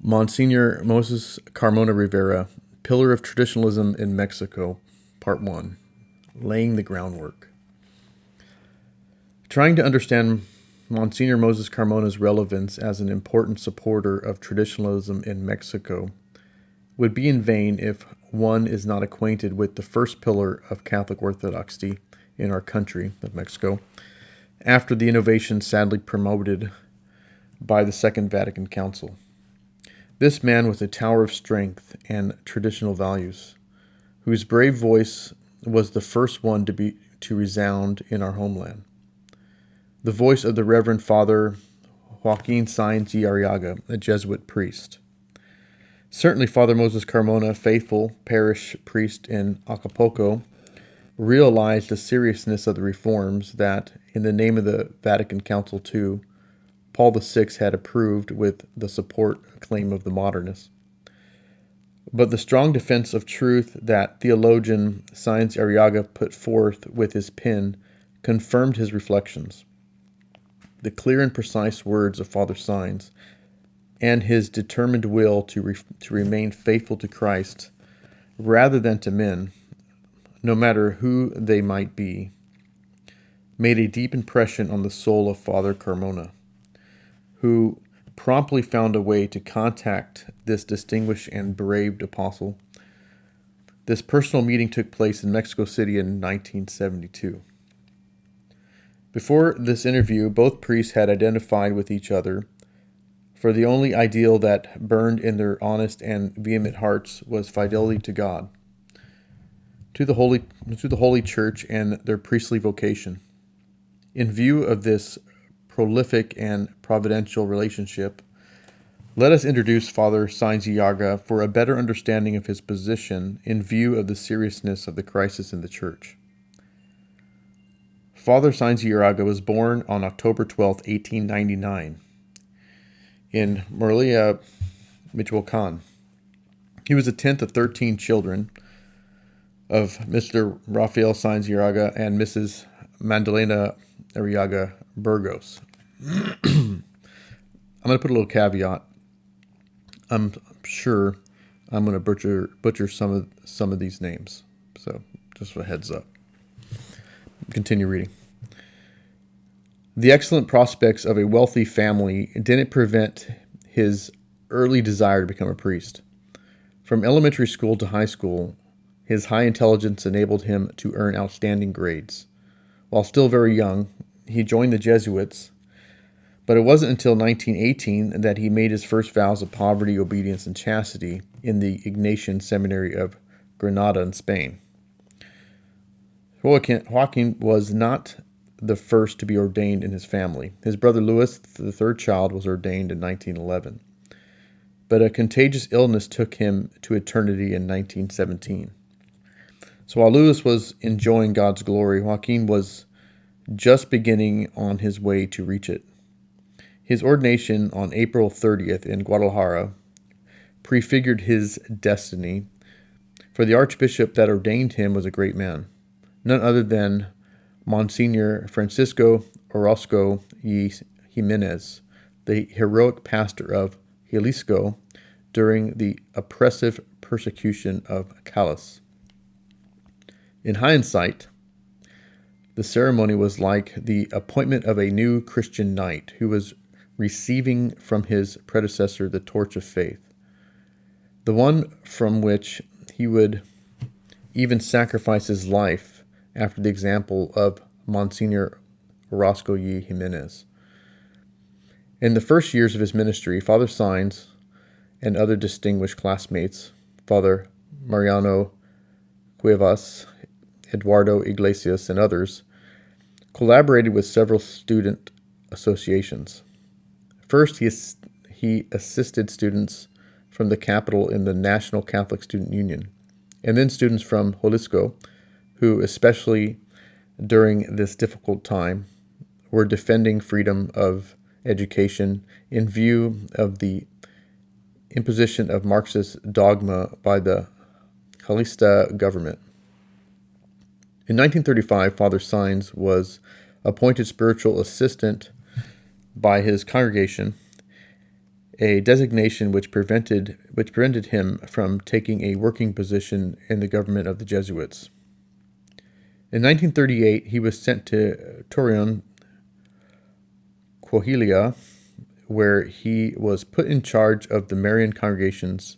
Monsignor Moses Carmona Rivera, Pillar of Traditionalism in Mexico, Part 1, Laying the Groundwork. Trying to understand Monsignor Moses Carmona's relevance as an important supporter of traditionalism in Mexico would be in vain if one is not acquainted with the first pillar of Catholic orthodoxy in our country of Mexico, after the innovation sadly promoted by the Second Vatican Council. This man with a tower of strength and traditional values, whose brave voice was the first one to resound in our homeland. The voice of the Reverend Father Saenz Y Arriaga, a Jesuit priest. Certainly Father Moses Carmona, faithful parish priest in Acapulco, realized the seriousness of the reforms that, in the name of the Vatican Council II, Paul VI had approved with the support acclaim of the modernists. But the strong defense of truth that theologian Saenz Y Arriaga put forth with his pen confirmed his reflections. The clear and precise words of Father Saenz and his determined will to remain faithful to Christ rather than to men, no matter who they might be, made a deep impression on the soul of Father Carmona, who promptly found a way to contact this distinguished and braved apostle. This personal meeting took place in Mexico City in 1972. Before this interview, both priests had identified with each other, for the only ideal that burned in their honest and vehement hearts was fidelity to God, to the Holy Church, and their priestly vocation. In view of this prolific and providential relationship, let us introduce Father Saenz Y Arriaga for a better understanding of his position in view of the seriousness of the crisis in the Church. Father Saenz Y Arriaga was born on October 12, 1899, in Morelia, Michoacan. He was the 10th of 13 children of Mr. Rafael Saenz Y Arriaga and Mrs. Magdalena Arriaga Burgos. I'm going to put a little caveat. I'm sure I'm going to butcher some of these names. So just a heads up. Continue reading. The excellent prospects of a wealthy family didn't prevent his early desire to become a priest. From elementary school to high school, his high intelligence enabled him to earn outstanding grades. While still very young, he joined the Jesuits, but it wasn't until 1918 that he made his first vows of poverty, obedience, and chastity in the Ignatian Seminary of Granada in Spain. Joaquin was not the first to be ordained in his family. His brother Louis, the third child, was ordained in 1911. But a contagious illness took him to eternity in 1917. So while Louis was enjoying God's glory, Joaquin was just beginning on his way to reach it. His ordination on April 30th in Guadalajara prefigured his destiny, for the archbishop that ordained him was a great man, none other than Monsignor Francisco Orozco y Jimenez, the heroic pastor of Jalisco during the oppressive persecution of Callus. In hindsight, the ceremony was like the appointment of a new Christian knight who was receiving from his predecessor the torch of faith, the one from which he would even sacrifice his life after the example of Monsignor Orozco y Jimenez. In the first years of his ministry, Father Saenz and other distinguished classmates, Father Mariano Cuevas, Eduardo Iglesias, and others, collaborated with several student associations. First, he assisted students from the capital in the National Catholic Student Union, and then students from Jalisco, who, especially during this difficult time, were defending freedom of education in view of the imposition of Marxist dogma by the Jalista government. In 1935, Father Saenz was appointed spiritual assistant by his congregation, a designation which prevented him from taking a working position in the government of the Jesuits. In 1938, he was sent to Torreon, Coahuila, where he was put in charge of the Marian congregations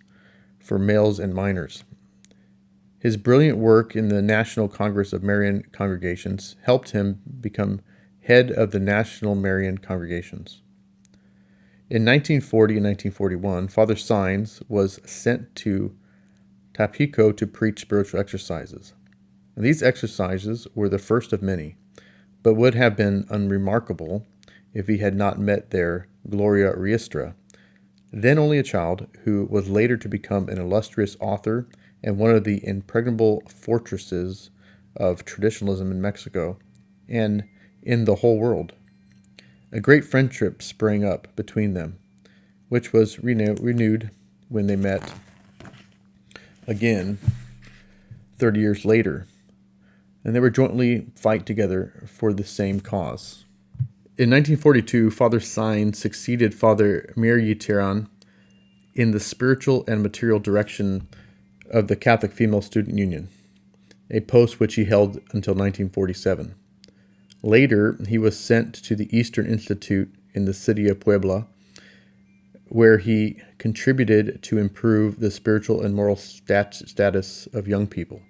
for males and minors. His brilliant work in the National Congress of Marian Congregations helped him become head of the National Marian Congregations. In 1940 and 1941, Father Saenz was sent to Tampico to preach spiritual exercises. And these exercises were the first of many, but would have been unremarkable if he had not met there Gloria Riestra, then only a child, who was later to become an illustrious author and one of the impregnable fortresses of traditionalism in Mexico and in the whole world. A great friendship sprang up between them, which was renewed when they met again 30 years later, and they were jointly fight together for the same cause. In 1942, Father Saenz succeeded Father Riestra in the spiritual and material direction of the Catholic Female Student Union, a post which he held until 1947. Later, he was sent to the Eastern Institute in the city of Puebla, where he contributed to improve the spiritual and moral status of young people.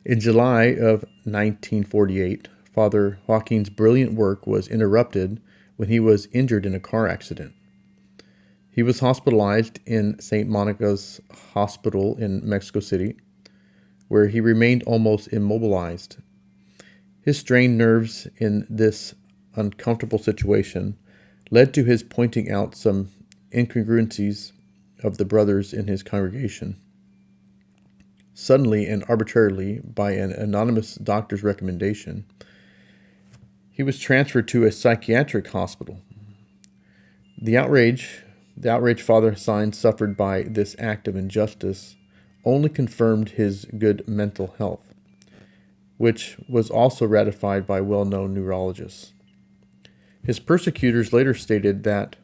In July of 1948, Father Joaquin's brilliant work was interrupted when he was injured in a car accident. He was hospitalized in St. Monica's Hospital in Mexico City, where he remained almost immobilized. His strained nerves in this uncomfortable situation led to his pointing out some incongruencies of the brothers in his congregation. Suddenly and arbitrarily, by an anonymous doctor's recommendation, he was transferred to a psychiatric hospital. The outrage Father Saenz suffered by this act of injustice only confirmed his good mental health, which was also ratified by well-known neurologists. His persecutors later stated that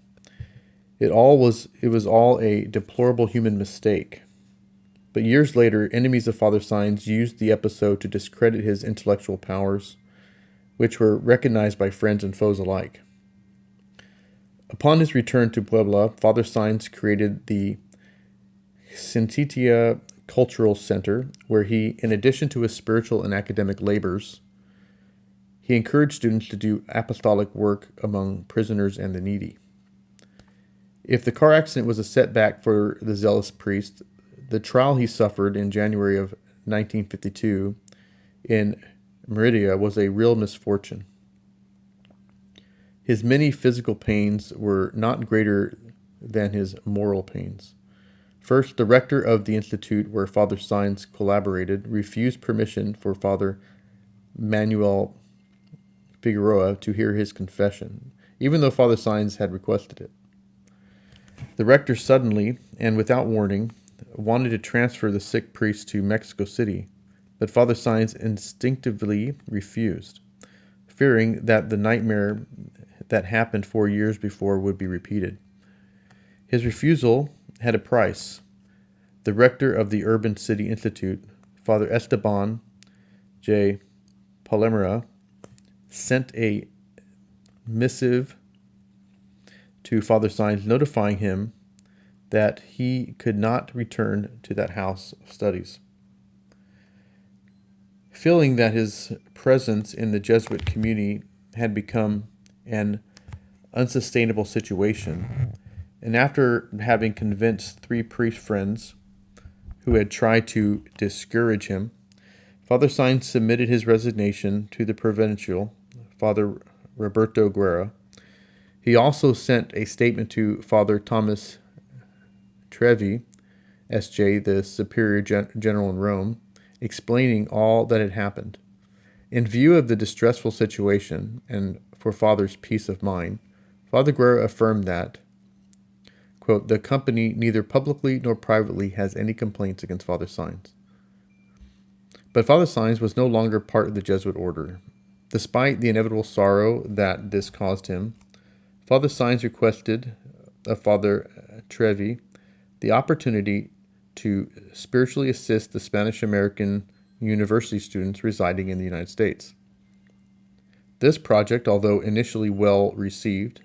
it was all a deplorable human mistake. But years later, enemies of Father Saenz used the episode to discredit his intellectual powers, which were recognized by friends and foes alike. Upon his return to Puebla, Father Saenz created the Sintitia Cultural Center, where he, in addition to his spiritual and academic labors, he encouraged students to do apostolic work among prisoners and the needy. If the car accident was a setback for the zealous priest, the trial he suffered in January of 1952 in Merida was a real misfortune. His many physical pains were not greater than his moral pains. First, the rector of the institute where Father Saenz collaborated refused permission for Father Manuel Figueroa to hear his confession, even though Father Saenz had requested it. The rector suddenly, and without warning, wanted to transfer the sick priest to Mexico City, but Father Saenz instinctively refused, fearing that the nightmare that happened 4 years before would be repeated. His refusal had a price. The rector of the Urban City Institute, Father Esteban J. Palemera, sent a missive to Father Saenz notifying him that he could not return to that house of studies. Feeling that his presence in the Jesuit community had become an unsustainable situation, and after having convinced 3 priest friends who had tried to discourage him, Father Saenz submitted his resignation to the provincial, Father Roberto Guerra. He also sent a statement to Father Thomas Trevi, S.J., the superior general in Rome, explaining all that had happened. In view of the distressful situation, and for Father's peace of mind, Father Guerra affirmed that, quote, the company neither publicly nor privately has any complaints against Father Saenz. But Father Saenz was no longer part of the Jesuit order. Despite the inevitable sorrow that this caused him, Father Saenz requested of Father Trevi the opportunity to spiritually assist the Spanish American university students residing in the United States. This project, although initially well received,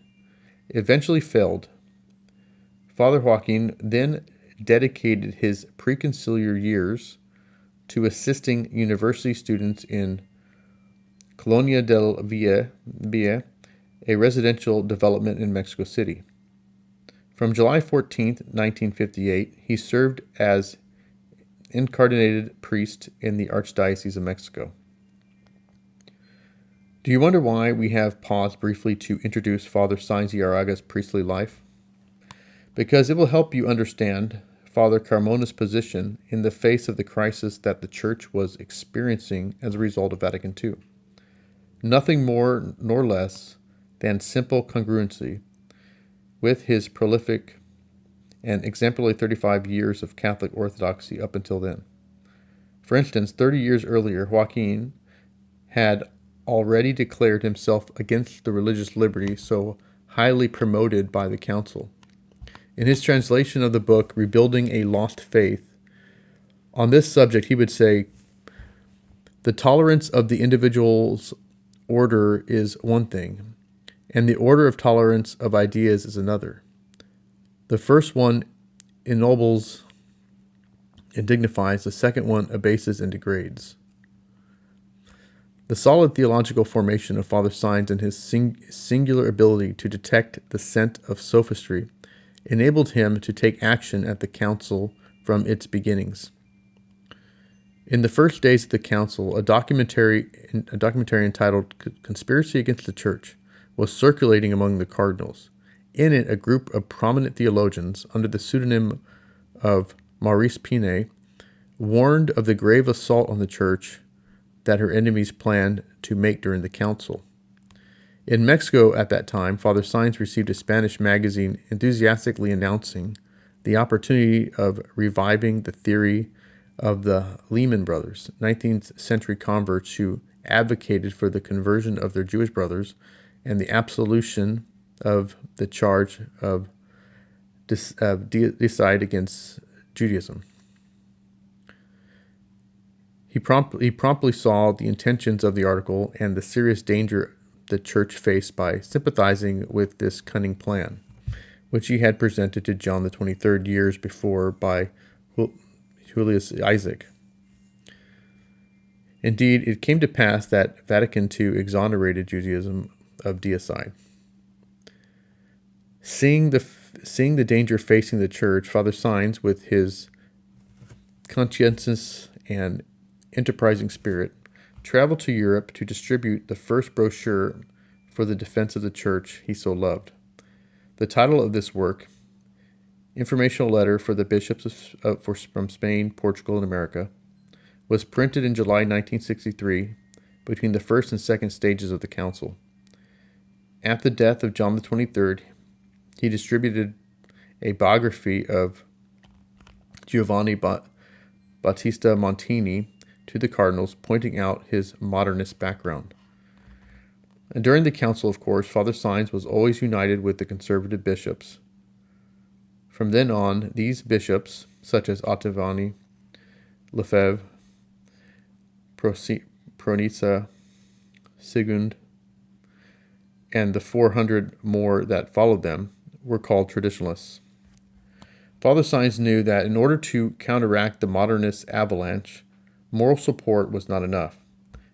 eventually failed. Father Joaquin then dedicated his preconciliar years to assisting university students in Colonia del Valle, a residential development in Mexico City. From July 14, 1958, he served as incarnated priest in the Archdiocese of Mexico. Do you wonder why we have paused briefly to introduce Father Saenz Y Arriaga's priestly life? Because it will help you understand Father Carmona's position in the face of the crisis that the Church was experiencing as a result of Vatican II. Nothing more nor less than simple congruency with his prolific and exemplary 35 years of Catholic orthodoxy up until then. For instance, 30 years earlier, Joaquin had already declared himself against the religious liberty so highly promoted by the Council. In his translation of the book, Rebuilding a Lost Faith, on this subject he would say, "The tolerance of the individual's order is one thing, and the order of tolerance of ideas is another. The first one ennobles and dignifies, the second one abases and degrades." The solid theological formation of Father Saenz and his singular ability to detect the scent of sophistry enabled him to take action at the Council from its beginnings. In the first days of the Council, a documentary entitled "Conspiracy Against the Church" was circulating among the cardinals. In it, a group of prominent theologians, under the pseudonym of Maurice Pinay, warned of the grave assault on the Church that her enemies planned to make during the Council. In Mexico at that time, Father Saenz received a Spanish magazine enthusiastically announcing the opportunity of reviving the theory of the Lehman brothers, 19th century converts who advocated for the conversion of their Jewish brothers and the absolution of the charge of decide against Judaism. He promptly saw the intentions of the article and the serious danger the Church faced by sympathizing with this cunning plan, which he had presented to John the 23rd years before by Julius Isaac. Indeed, it came to pass that Vatican II exonerated Judaism of deicide. Seeing the danger facing the Church, Father Saenz, with his conscientious and enterprising spirit, traveled to Europe to distribute the first brochure for the defense of the Church he so loved. The title of this work, Informational Letter for the Bishops from Spain, Portugal, and America, was printed in July 1963 between the first and second stages of the Council. At the death of John the 23rd, he distributed a biography of Giovanni Battista Montini to the cardinals, pointing out his modernist background. And during the Council, of course, Father Saenz was always united with the conservative bishops. From then on, these bishops, such as Ottavani, Lefebvre, Pronitza, Sigund, and the 400 more that followed them, were called traditionalists. Father Saenz knew that in order to counteract the modernist avalanche, moral support was not enough.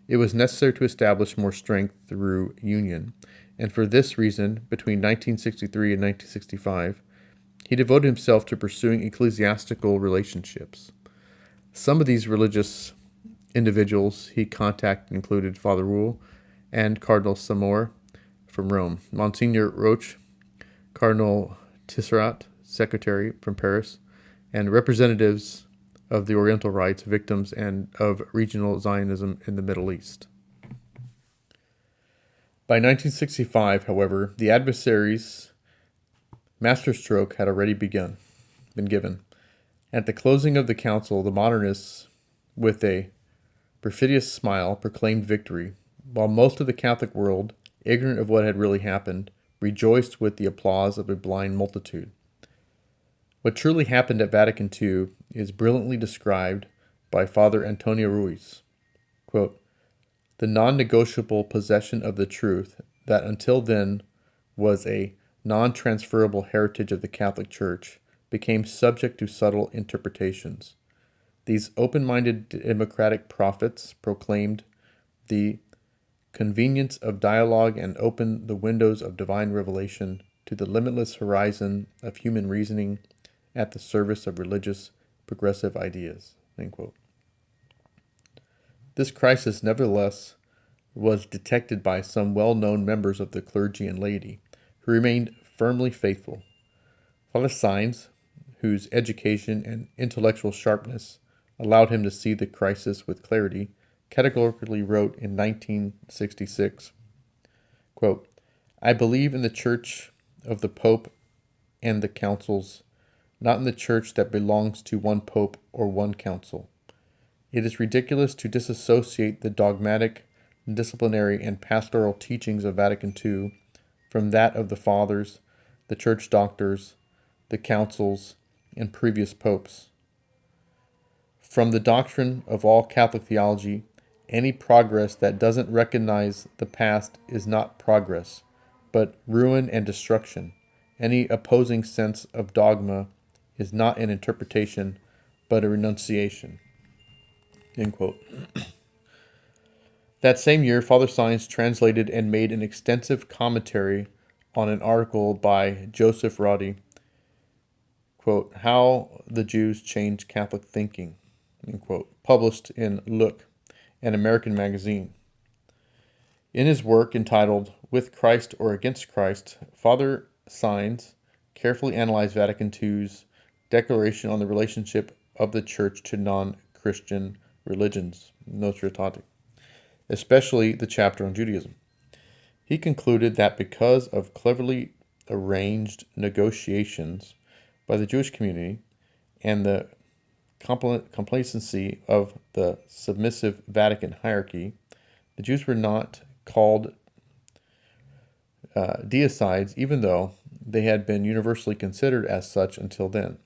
It was necessary to establish more strength through union, and for this reason, between 1963 and 1965, he devoted himself to pursuing ecclesiastical relationships. Some of these religious individuals he contacted included Father Rule and Cardinal Samor from Rome, Monsignor Roche, Cardinal Tisserat, secretary from Paris, and representatives of the Oriental Rites, victims, and of regional Zionism in the Middle East. By 1965, however, the adversary's masterstroke had already been given. At the closing of the Council, the modernists, with a perfidious smile, proclaimed victory, while most of the Catholic world, ignorant of what had really happened, rejoiced with the applause of a blind multitude. What truly happened at Vatican II is brilliantly described by Father Antonio Ruiz. Quote, "The non-negotiable possession of the truth that until then was a non-transferable heritage of the Catholic Church became subject to subtle interpretations. These open-minded democratic prophets proclaimed the convenience of dialogue and opened the windows of divine revelation to the limitless horizon of human reasoning at the service of religious progressive ideas." End quote. This crisis, nevertheless, was detected by some well-known members of the clergy and laity, who remained firmly faithful. Father Saenz, whose education and intellectual sharpness allowed him to see the crisis with clarity, categorically wrote in 1966, quote, "I believe in the Church of the Pope and the councils, not in the Church that belongs to one Pope or one council. It is ridiculous to disassociate the dogmatic, disciplinary, and pastoral teachings of Vatican II from that of the Fathers, the Church Doctors, the councils, and previous popes. From the doctrine of all Catholic theology, any progress that doesn't recognize the past is not progress, but ruin and destruction. Any opposing sense of dogma is not an interpretation, but a renunciation." End quote. That same year, Father Saenz translated and made an extensive commentary on an article by Joseph Roddy, quote, "How the Jews Changed Catholic Thinking," end quote, published in Look, an American magazine. In his work entitled With Christ or Against Christ, Father Saenz carefully analyzed Vatican II's declaration on the relationship of the Church to non-Christian religions, Nostra Aetate, especially the chapter on Judaism. He concluded that because of cleverly arranged negotiations by the Jewish community and the complacency of the submissive Vatican hierarchy, the Jews were not called deicides, even though they had been universally considered as such until then.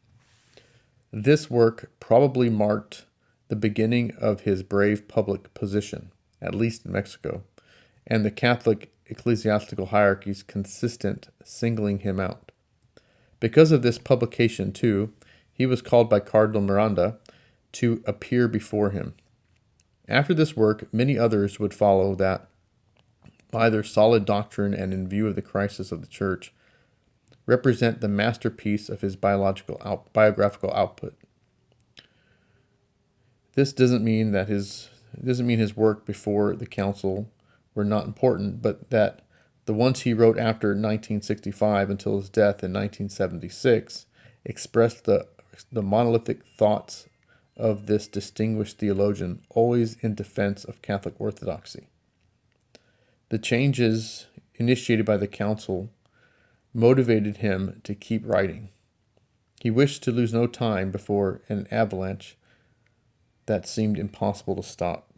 This work probably marked the beginning of his brave public position, at least in Mexico, and the Catholic ecclesiastical hierarchy's consistent singling him out. Because of this publication, too, he was called by Cardinal Miranda to appear before him. After this work, many others would follow that, by their solid doctrine and in view of the crisis of the Church, represent the masterpiece of his biographical output. This doesn't mean his work before the council were not important, but that the ones he wrote after 1965 until his death in 1976 expressed the monolithic thoughts of this distinguished theologian, always in defense of Catholic orthodoxy. The changes initiated by the council motivated him to keep writing. He wished to lose no time before an avalanche that seemed impossible to stop.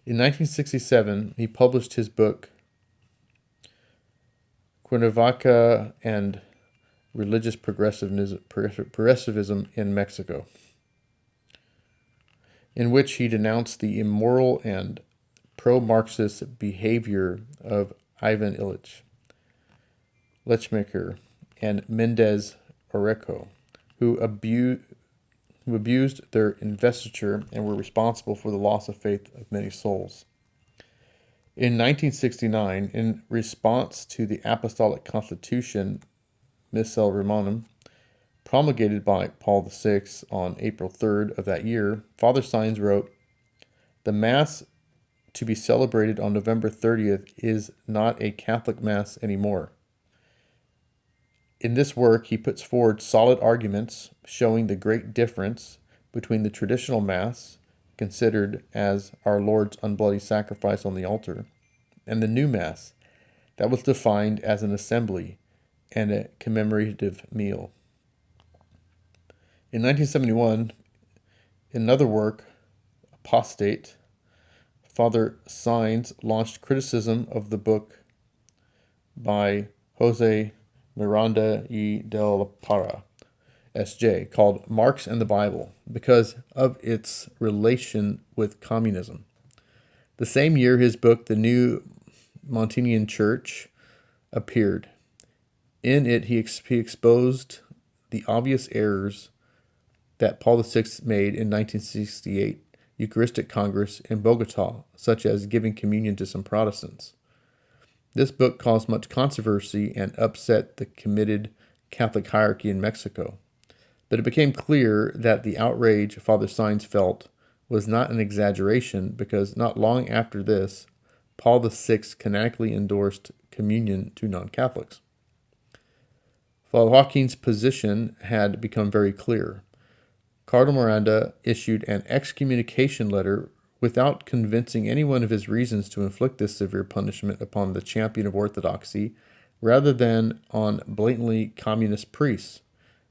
In 1967, he published his book, Cuernavaca and Religious Progressivism in Mexico, in which he denounced the immoral and pro-Marxist behavior of Ivan Ilyich Lechmacher and Mendez Orejo, who abused their investiture and were responsible for the loss of faith of many souls. In 1969, in response to the Apostolic Constitution Missal Romanum, promulgated by Paul VI on April 3rd of that year, Father Saenz wrote, "The Mass to be celebrated on November 30th is not a Catholic Mass anymore." In this work, he puts forward solid arguments showing the great difference between the traditional Mass, considered as our Lord's unbloody sacrifice on the altar, and the new Mass, that was defined as an assembly and a commemorative meal. In 1971, in another work, Apostate, Father Saenz launched criticism of the book by Jose Miranda y del Parra, S.J., called Marx and the Bible because of its relation with communism. The same year, his book, The New Montanian Church, appeared. In it, he exposed the obvious errors that Paul VI made in 1968 Eucharistic Congress in Bogota, such as giving communion to some Protestants. This book caused much controversy and upset the committed Catholic hierarchy in Mexico. But it became clear that the outrage Father Saenz felt was not an exaggeration because not long after this, Paul VI canonically endorsed communion to non-Catholics. Father Joaquin's position had become very clear. Cardinal Miranda issued an excommunication letter without convincing anyone of his reasons to inflict this severe punishment upon the champion of orthodoxy, rather than on blatantly communist priests.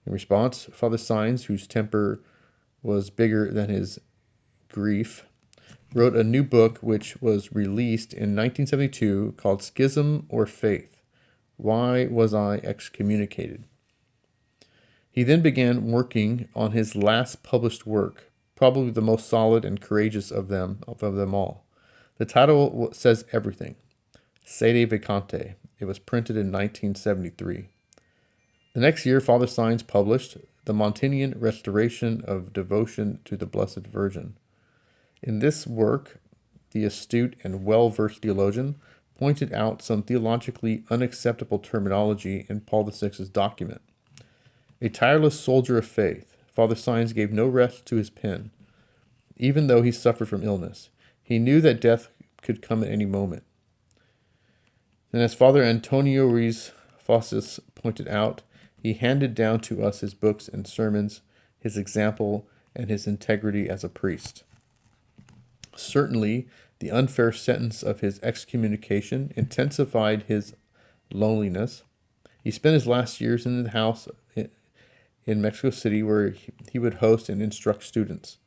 In response, Father Saenz, whose temper was bigger than his grief, wrote a new book which was released in 1972 called Schism or Faith. Why Was I Excommunicated? He then began working on his last published work, probably the most solid and courageous of them all. The title says everything. Sede Vacante. It was printed in 1973. The next year, Father Saenz published The Montanian Restoration of Devotion to the Blessed Virgin. In this work, the astute and well-versed theologian pointed out some theologically unacceptable terminology in Paul VI's document. A tireless soldier of faith, Father Saenz gave no rest to his pen, even though he suffered from illness. He knew that death could come at any moment. And as Father Antonio Ruiz Fossis pointed out, he handed down to us his books and sermons, his example, and his integrity as a priest. Certainly, the unfair sentence of his excommunication intensified his loneliness. He spent his last years in the house in Mexico City where he would host and instruct students.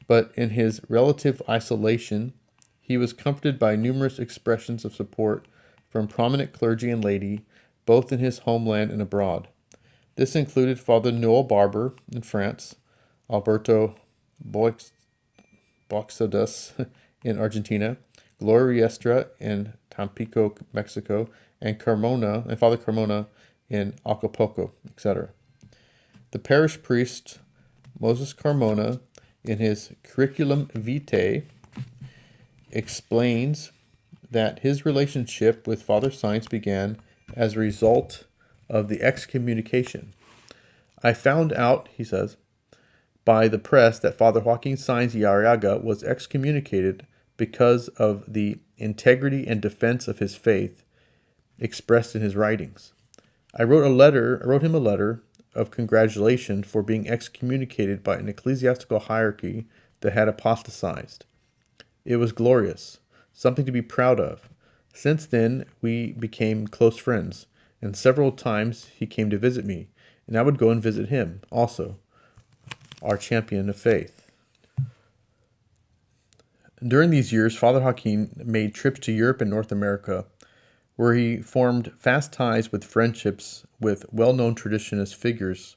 But in his relative isolation, he was comforted by numerous expressions of support from prominent clergy and laity, both in his homeland and abroad. This included Father Noel Barber in France, Alberto Boxadas in Argentina, Gloria Riestra in Tampico, Mexico, and Father Carmona in Acapulco, etc. The parish priest Moises Carmona, in his Curriculum Vitae, explains that his relationship with Father Saenz began as a result of the excommunication. I found out, he says, by the press that Father Saenz Y Arriaga was excommunicated because of the integrity and defense of his faith expressed in his writings. I wrote him a letter of congratulation for being excommunicated by an ecclesiastical hierarchy that had apostatized. It was glorious, something to be proud of. Since then, we became close friends, and several times he came to visit me, and I would go and visit him also, our champion of faith. During these years, Father Joaquin made trips to Europe and North America, where he formed fast ties with friendships with well-known traditionalist figures,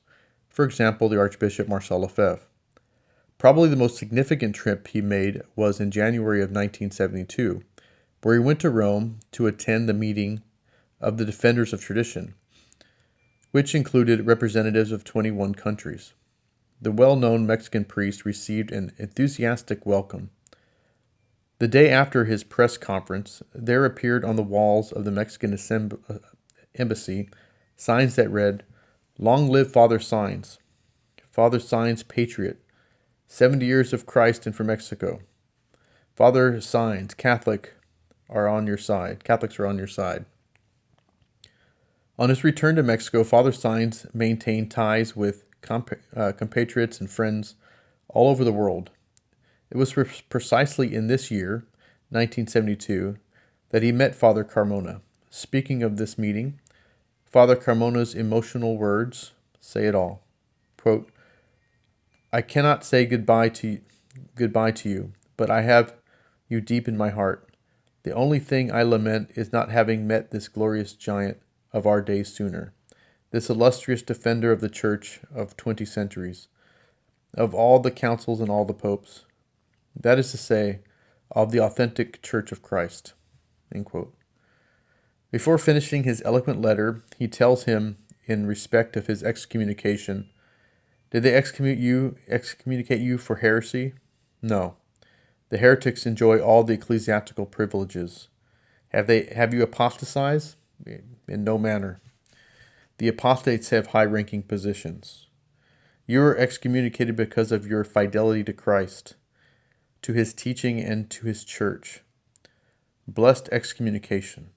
for example, the Archbishop Marcel Lefebvre. Probably the most significant trip he made was in January of 1972, where he went to Rome to attend the meeting of the Defenders of Tradition, which included representatives of 21 countries. The well-known Mexican priest received an enthusiastic welcome. The day after his press conference, there appeared on the walls of the Mexican embassy signs that read, "Long live Father Saenz. Father Saenz, patriot. 70 years of Christ and for Mexico. Father Saenz, Catholics are on your side. On his return to Mexico, Father Saenz maintained ties with compatriots and friends all over the world. It was precisely in this year, 1972, that he met Father Carmona. Speaking of this meeting, Father Carmona's emotional words say it all. Quote, "I cannot say goodbye to you, but I have you deep in my heart. The only thing I lament is not having met this glorious giant of our days sooner, this illustrious defender of the Church of 20 centuries, of all the councils and all the popes, that is to say, of the authentic Church of Christ." End quote. Before finishing his eloquent letter, he tells him, in respect of his excommunication, "Did they excommunicate you for heresy? No. The heretics enjoy all the ecclesiastical privileges. Have you apostatized? In no manner. The apostates have high-ranking positions. You are excommunicated because of your fidelity to Christ, to his teaching, and to his church. Blessed excommunication.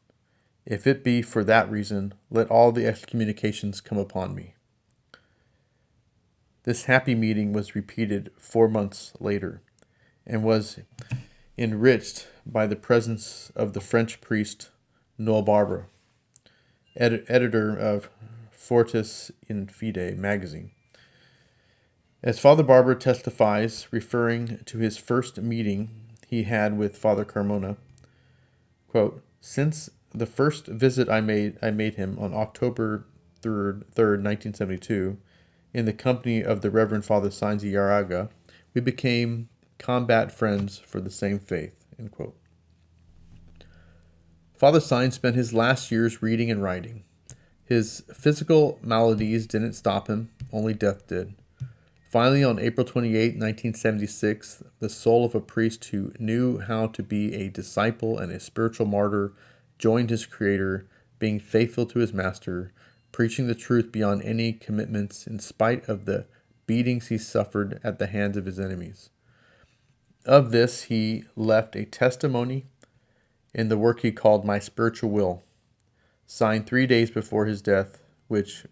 If it be for that reason, let all the excommunications come upon me." This happy meeting was repeated 4 months later, and was enriched by the presence of the French priest Noel Barber, editor of Fortis in Fide magazine. As Father Barber testifies, referring to his first meeting he had with Father Carmona, quote, "Since the first visit I made him on October 3rd, 1972, in the company of the Reverend Father Saenz Y Arriaga, we became combat friends for the same faith." End quote. Father Saenz spent his last years reading and writing. His physical maladies didn't stop him, only death did. Finally, on April 28, 1976, the soul of a priest who knew how to be a disciple and a spiritual martyr joined his Creator, being faithful to his Master, preaching the truth beyond any commitments in spite of the beatings he suffered at the hands of his enemies. Of this, he left a testimony in the work he called My Spiritual Will, signed 3 days before his death, which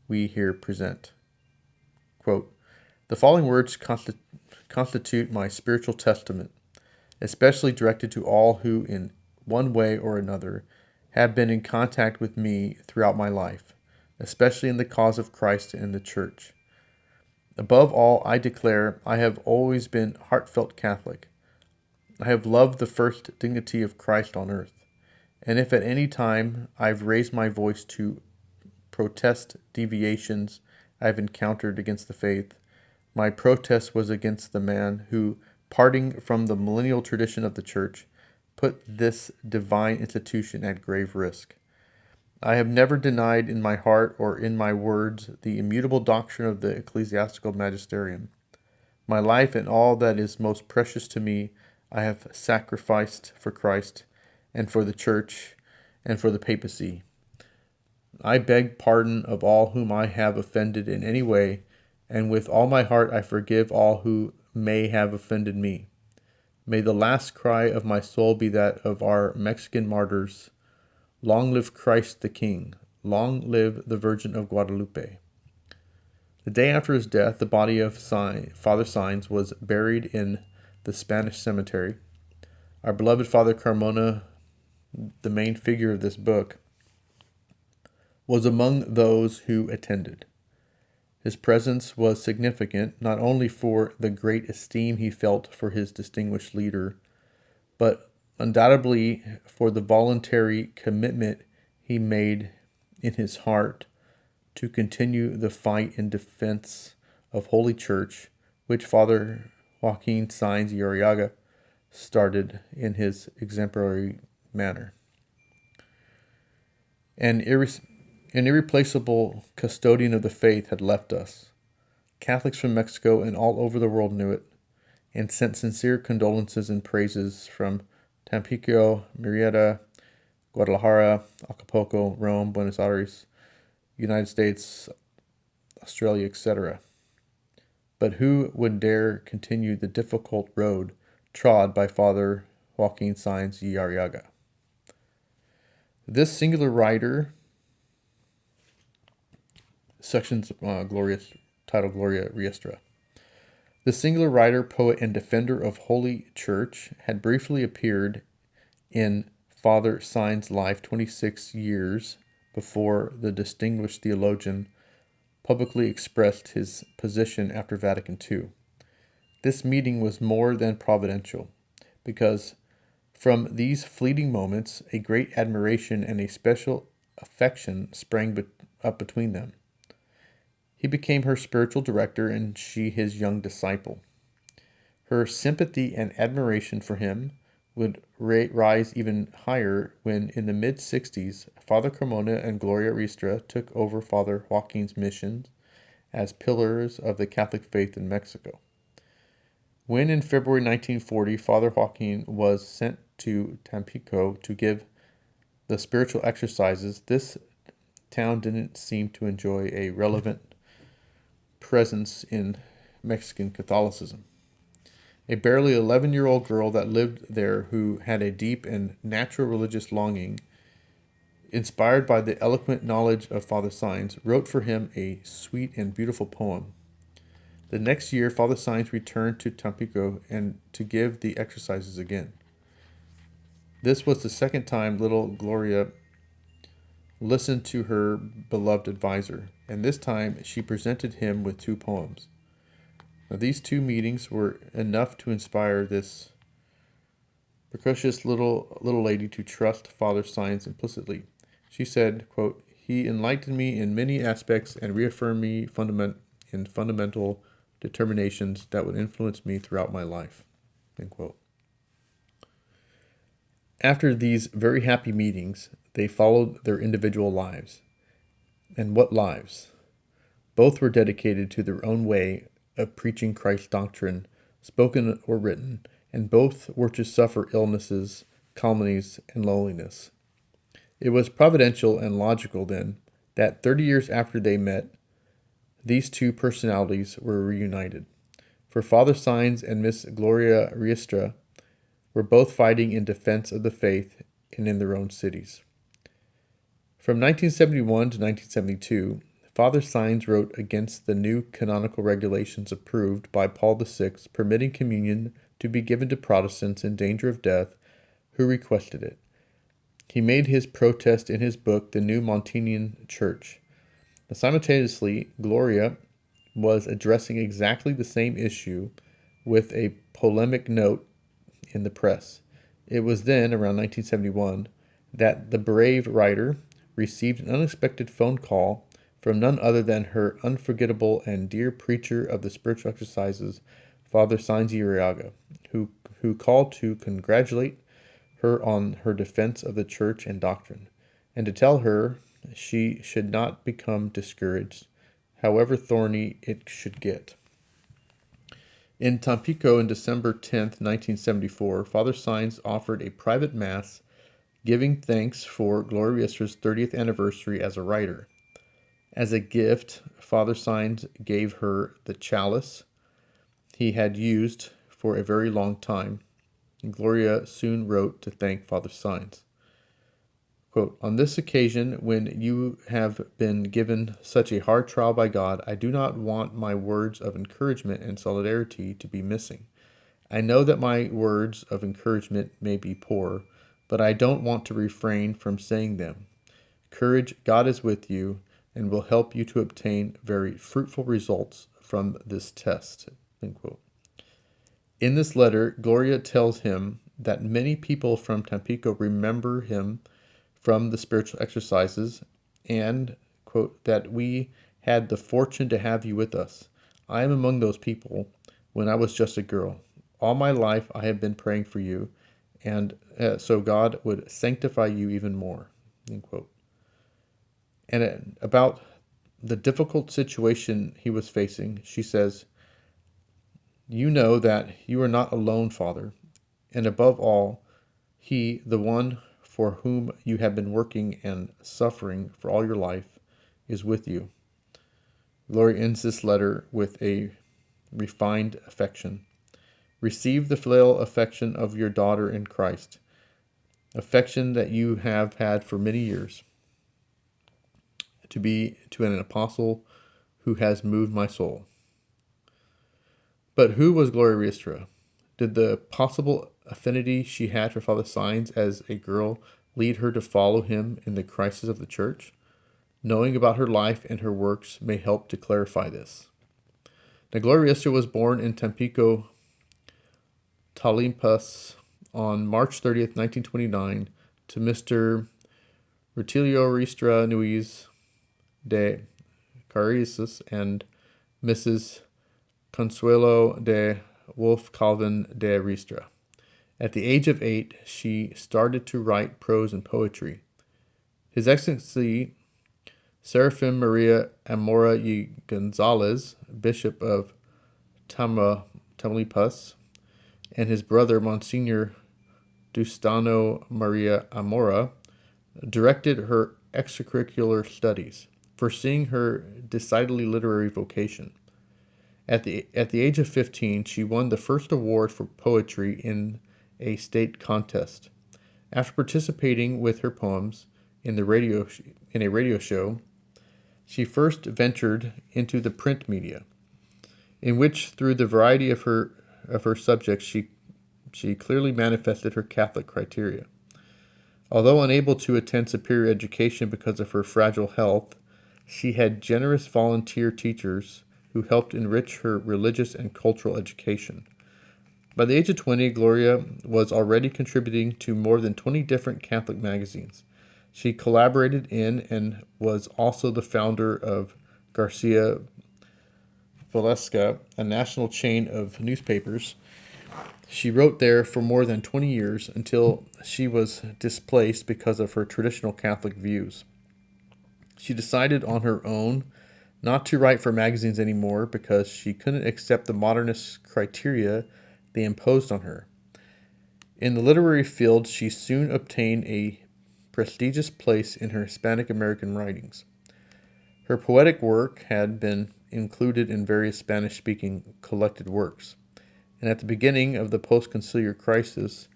we here present. Quote, "The following words constitute my spiritual testament, especially directed to all who, in one way or another, have been in contact with me throughout my life, especially in the cause of Christ and the Church. Above all, I declare I have always been heartfelt Catholic. I have loved the first dignity of Christ on earth, and if at any time I've raised my voice to protest deviations I've encountered against the faith, my protest was against the man who, parting from the millennial tradition of the Church, put this divine institution at grave risk. I have never denied in my heart or in my words the immutable doctrine of the ecclesiastical magisterium. My life and all that is most precious to me I have sacrificed for Christ and for the Church and for the papacy. I beg pardon of all whom I have offended in any way, and with all my heart I forgive all who may have offended me. May the last cry of my soul be that of our Mexican martyrs, long live Christ the King, long live the Virgin of Guadalupe." The day after his death, the body of Father Saenz was buried in the Spanish cemetery. Our beloved Father Carmona, the main figure of this book, was among those who attended. His presence was significant not only for the great esteem he felt for his distinguished leader, but undoubtedly for the voluntary commitment he made in his heart to continue the fight in defense of Holy Church, which Father Joaquin Saenz Y Arriaga started in his exemplary manner. An irreplaceable custodian of the faith had left us. Catholics from Mexico and all over the world knew it, and sent sincere condolences and praises from Tampico, Mérida, Guadalajara, Acapulco, Rome, Buenos Aires, United States, Australia, etc. But who would dare continue the difficult road trod by Father Joaquin Saenz Y Arriaga? This singular writer, sections titled Gloria Riestra. The singular writer, poet, and defender of Holy Church had briefly appeared in Father Saenz' life 26 years before the distinguished theologian publicly expressed his position after Vatican II. This meeting was more than providential, because From these fleeting moments, a great admiration and a special affection sprang up between them. He became her spiritual director and she his young disciple. Her sympathy and admiration for him would rise even higher when, in the mid-60s, Father Carmona and Gloria Riestra took over Father Joaquin's missions as pillars of the Catholic faith in Mexico. When, in February 1940, Father Joaquin was sent to Tampico to give the spiritual exercises, this town didn't seem to enjoy a relevant presence in Mexican Catholicism. A barely 11-year-old girl that lived there who had a deep and natural religious longing, inspired by the eloquent knowledge of Father Saenz, wrote for him a sweet and beautiful poem. The next year, Father Saenz returned to Tampico and to give the exercises again. This was the second time little Gloria listened to her beloved advisor, and this time she presented him with 2 poems. Now, these 2 meetings were enough to inspire this precocious little lady to trust Father Saenz implicitly. She said, quote, "He enlightened me in many aspects and reaffirmed me in fundamental determinations that would influence me throughout my life." End quote. After these very happy meetings, they followed their individual lives. And what lives? Both were dedicated to their own way of preaching Christ's doctrine, spoken or written, and both were to suffer illnesses, calamities, and loneliness. It was providential and logical, then, that 30 years after they met, these 2 personalities were reunited. For Father Saenz and Miss Gloria Riestra were both fighting in defense of the faith and in their own cities. From 1971 to 1972, Father Saenz wrote against the new canonical regulations approved by Paul VI permitting communion to be given to Protestants in danger of death who requested it. He made his protest in his book, The New Montanian Church. Simultaneously, Gloria was addressing exactly the same issue with a polemic note in the press. It was then, around 1971, that the brave writer received an unexpected phone call from none other than her unforgettable and dear preacher of the spiritual exercises, Father Saenz Y Arriaga, who called to congratulate her on her defense of the church and doctrine, and to tell her she should not become discouraged, however thorny it should get. In Tampico on December 10, 1974, Father Saenz offered a private mass giving thanks for Gloria Riestra's 30th anniversary as a writer. As a gift, Father Saenz gave her the chalice he had used for a very long time. Gloria soon wrote to thank Father Saenz. Quote, "On this occasion, when you have been given such a hard trial by God, I do not want my words of encouragement and solidarity to be missing. I know that my words of encouragement may be poor, but I don't want to refrain from saying them. Courage, God is with you and will help you to obtain very fruitful results from this test." End quote. In this letter, Gloria tells him that many people from Tampico remember him from the spiritual exercises and, quote, "that we had the fortune to have you with us. I am among those people when I was just a girl. All my life I have been praying for you, and so God would sanctify you even more." End quote. And about the difficult situation he was facing, she says, "You know that you are not alone, Father, and above all, He, the one for whom you have been working and suffering for all your life, is with you." Gloria ends this letter with a refined affection. "Receive the filial affection of your daughter in Christ, affection that you have had for many years, to an apostle who has moved my soul." But who was Gloria Riestra? Did the possible affinity she had for Father Saenz as a girl lead her to follow him in the crisis of the church? Knowing about her life and her works may help to clarify this. Now, Gloria Riestra was born in Tampico, Tamaulipas, on March 30th, 1929, to Mr. Rutilio Riestra Nuiz de Carrices and Mrs. Consuelo de Wolf Calvin de Riestra. At the age of 8, she started to write prose and poetry. His Excellency Serafim Maria Amora y Gonzalez, Bishop of Tamaulipas, and his brother Monsignor Dustano Maria Amora directed her extracurricular studies, foreseeing her decidedly literary vocation. At the age of 15, she won the first award for poetry in a state contest. After participating with her poems in a radio show, she first ventured into the print media, in which, through the variety of her subjects, she clearly manifested her Catholic criteria. Although unable to attend superior education because of her fragile health, she had generous volunteer teachers who helped enrich her religious and cultural education. By the age of 20, Gloria was already contributing to more than 20 different Catholic magazines. She collaborated in and was also the founder of Garcia Valesca, a national chain of newspapers. She wrote there for more than 20 years until she was displaced because of her traditional Catholic views. She decided on her own not to write for magazines anymore because she couldn't accept the modernist criteria they imposed on her. In the literary field, she soon obtained a prestigious place in her Hispanic American writings. Her poetic work had been included in various Spanish-speaking collected works, and at the beginning of the post-conciliar crisis,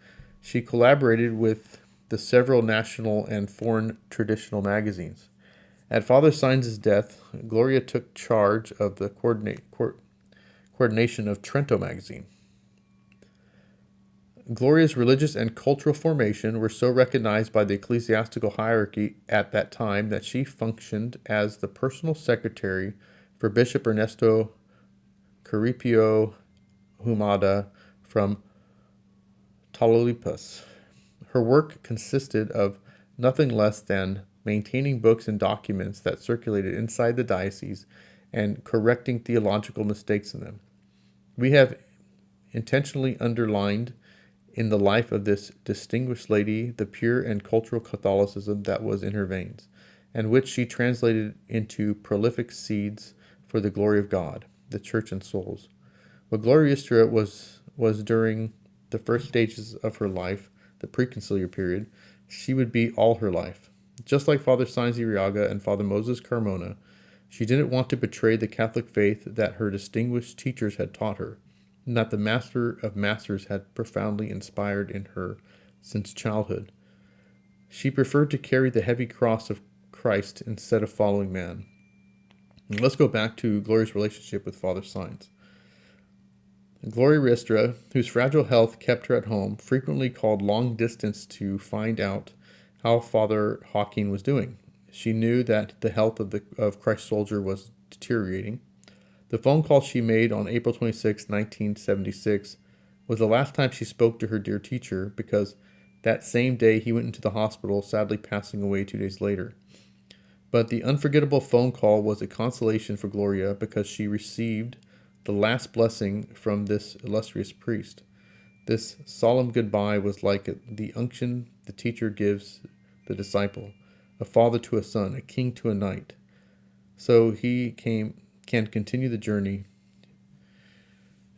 she collaborated with the several national and foreign traditional magazines. At Father Saenz's death, Gloria took charge of the coordination of Trento magazine. Gloria's religious and cultural formation were so recognized by the ecclesiastical hierarchy at that time that she functioned as the personal secretary for Bishop Ernesto Caripio Humada from Tamaulipas. Her work consisted of nothing less than maintaining books and documents that circulated inside the diocese and correcting theological mistakes in them. We have intentionally underlined in the life of this distinguished lady the pure and cultural Catholicism that was in her veins, and which she translated into prolific seeds for the glory of God, the Church, and souls. What Gloria Riestra was during the first stages of her life, the preconciliar period, she would be all her life. Just like Father Saenz Y Arriaga and Father Moses Carmona, she didn't want to betray the Catholic faith that her distinguished teachers had taught her, and that the Master of Masters had profoundly inspired in her since childhood. She preferred to carry the heavy cross of Christ instead of following man. And let's go back to Gloria's relationship with Father Saenz. Gloria Riestra, whose fragile health kept her at home, frequently called long distance to find out how Father Hawking was doing. She knew that the health of Christ's soldier was deteriorating. The phone call she made on April 26, 1976, was the last time she spoke to her dear teacher, because that same day he went into the hospital, sadly passing away 2 days later. But the unforgettable phone call was a consolation for Gloria because she received the last blessing from this illustrious priest. This solemn goodbye was like the unction the teacher gives the disciple, a father to a son, a king to a knight. So he can continue the journey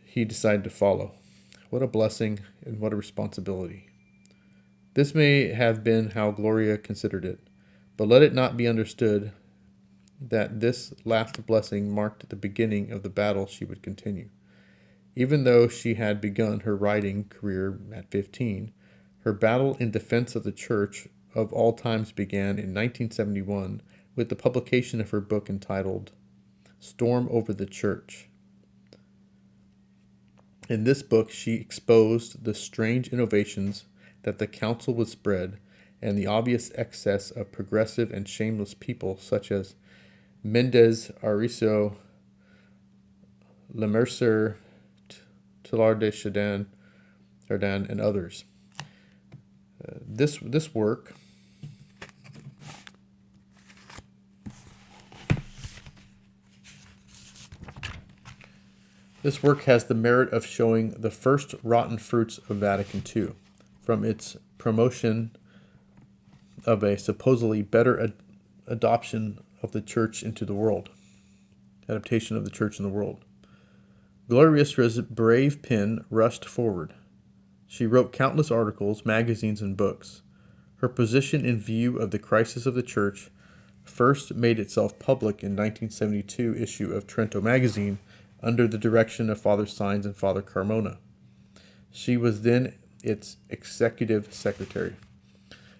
he decided to follow. What a blessing and what a responsibility. This may have been how Gloria considered it, but let it not be understood that this last blessing marked the beginning of the battle she would continue. Even though she had begun her writing career at 15, her battle in defense of the Church of all times began in 1971 with the publication of her book entitled Storm Over the Church. In this book, she exposed the strange innovations that the Council would spread and the obvious excess of progressive and shameless people such as Mendez Ariso, Lemercer, Teilhard de Chardin, and others. This work has the merit of showing the first rotten fruits of Vatican II, from its promotion of a supposedly better adoption of the church into the world, adaptation of the church in the world. Gloria Riestra's brave pen rushed forward. She wrote countless articles, magazines, and books. Her position in view of the crisis of the church first made itself public in 1972 issue of Trento magazine under the direction of Father Saenz and Father Carmona. She was then its executive secretary.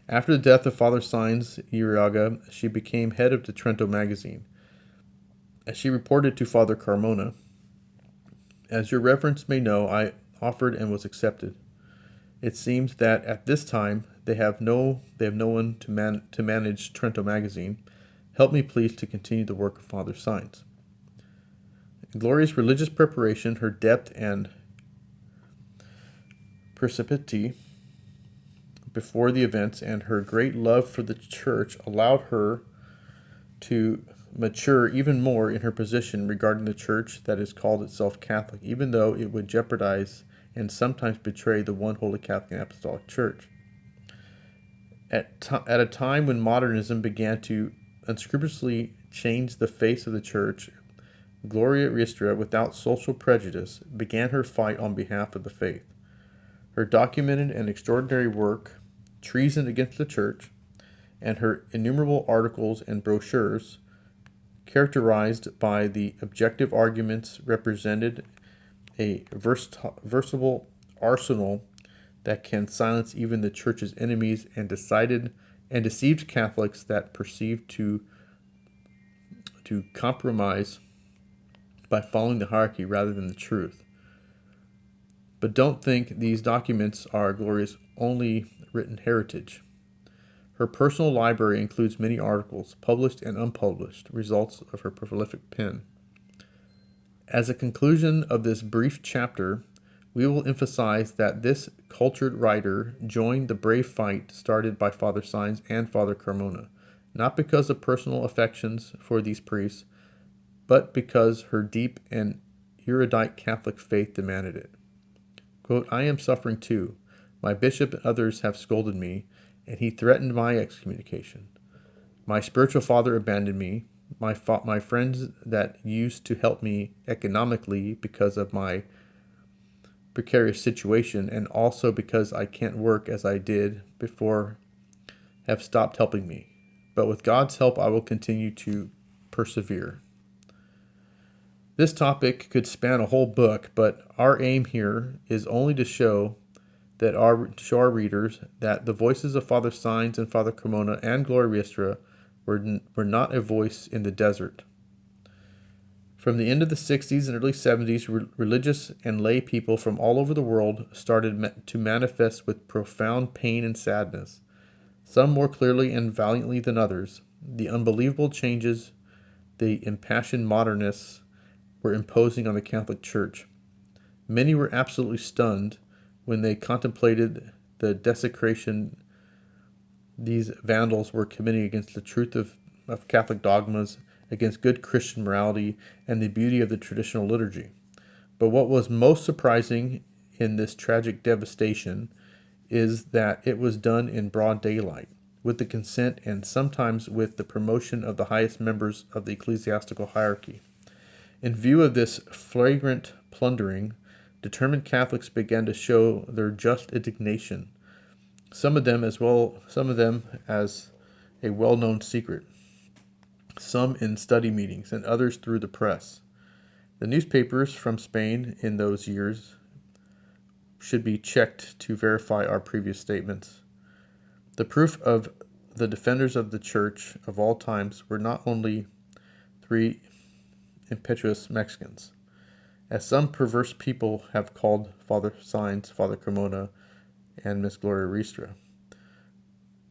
After the death of Father Saenz Y Arriaga, she became head of the Trento magazine. As she reported to Father Carmona, "As your reverence may know, I offered and was accepted. It seems that at this time they have no one to manage Trento magazine. Help me please to continue the work of Father Saenz." Gloria's religious preparation, her depth and perspicacity before the events, and her great love for the church allowed her to mature even more in her position regarding the church that is called itself Catholic, even though it would jeopardize and sometimes betray the one holy Catholic and Apostolic Church. At a time when modernism began to unscrupulously change the face of the church, Gloria Riestra, without social prejudice, began her fight on behalf of the faith. Her documented and extraordinary work, Treason Against the Church, and her innumerable articles and brochures, characterized by the objective arguments, represented a versatile arsenal that can silence even the Church's enemies and deceived Catholics that perceived to compromise by following the hierarchy rather than the truth. But don't think these documents are Gloria's only written heritage. Her personal library includes many articles, published and unpublished, results of her prolific pen. As a conclusion of this brief chapter, we will emphasize that this cultured writer joined the brave fight started by Father Saenz and Father Carmona, not because of personal affections for these priests, but because her deep and erudite Catholic faith demanded it. Quote, "I am suffering too. My bishop and others have scolded me, and he threatened my excommunication. My spiritual father abandoned me. My friends that used to help me economically because of my precarious situation, and also because I can't work as I did before, have stopped helping me. But with God's help, I will continue to persevere." This topic could span a whole book, but our aim here is only to show our readers that the voices of Father Saenz and Father Carmona and Gloria Riestra were not a voice in the desert. From the end of the 60s and early 70s, religious and lay people from all over the world started to manifest with profound pain and sadness, some more clearly and valiantly than others, the unbelievable changes the impassioned modernists were imposing on the Catholic Church. Many were absolutely stunned when they contemplated the desecration these vandals were committing against the truth of Catholic dogmas, against good Christian morality, and the beauty of the traditional liturgy. But what was most surprising in this tragic devastation is that it was done in broad daylight, with the consent and sometimes with the promotion of the highest members of the ecclesiastical hierarchy. In view of this flagrant plundering, determined Catholics began to show their just indignation, some of them as a well-known secret, some in study meetings, and others through the press. The newspapers from Spain in those years should be checked to verify our previous statements. The proof of the defenders of the Church of all times were not only three impetuous Mexicans, as some perverse people have called Father Saenz, Father Carmona, and Miss Gloria Riestra,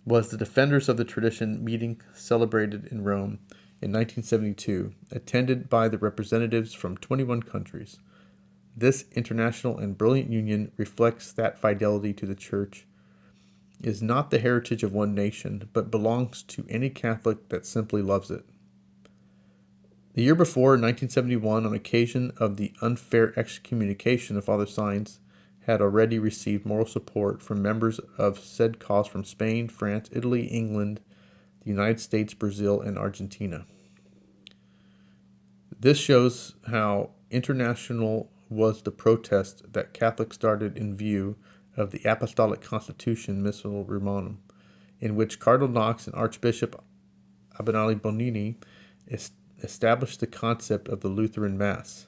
was the defenders of the tradition meeting celebrated in Rome in 1972, attended by the representatives from 21 countries. This international and brilliant union reflects that fidelity to the Church is not the heritage of one nation, but belongs to any Catholic that simply loves it. The year before, in 1971, on occasion of the unfair excommunication of Father Saenz, had already received moral support from members of said cause from Spain, France, Italy, England, the United States, Brazil, and Argentina. This shows how international was the protest that Catholics started in view of the Apostolic Constitution Missal Romanum, in which Cardinal Knox and Archbishop Abenali Bonini established the concept of the Lutheran Mass.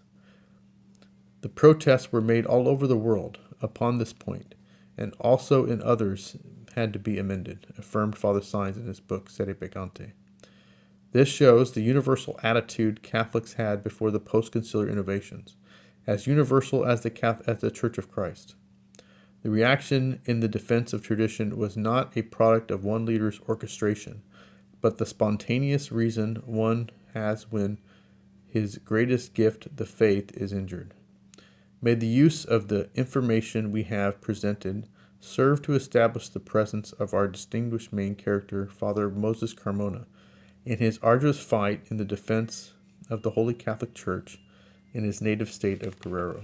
The protests were made all over the world upon this point, and also in others had to be amended, affirmed Father Saenz in his book Sede Peccante. This shows the universal attitude Catholics had before the post-conciliar innovations, as universal as the Church of Christ. The reaction in the defense of tradition was not a product of one leader's orchestration, but the spontaneous reason one has when his greatest gift, the faith, is injured. May the use of the information we have presented serve to establish the presence of our distinguished main character, Father Moses Carmona, in his arduous fight in the defense of the Holy Catholic Church in his native state of Guerrero.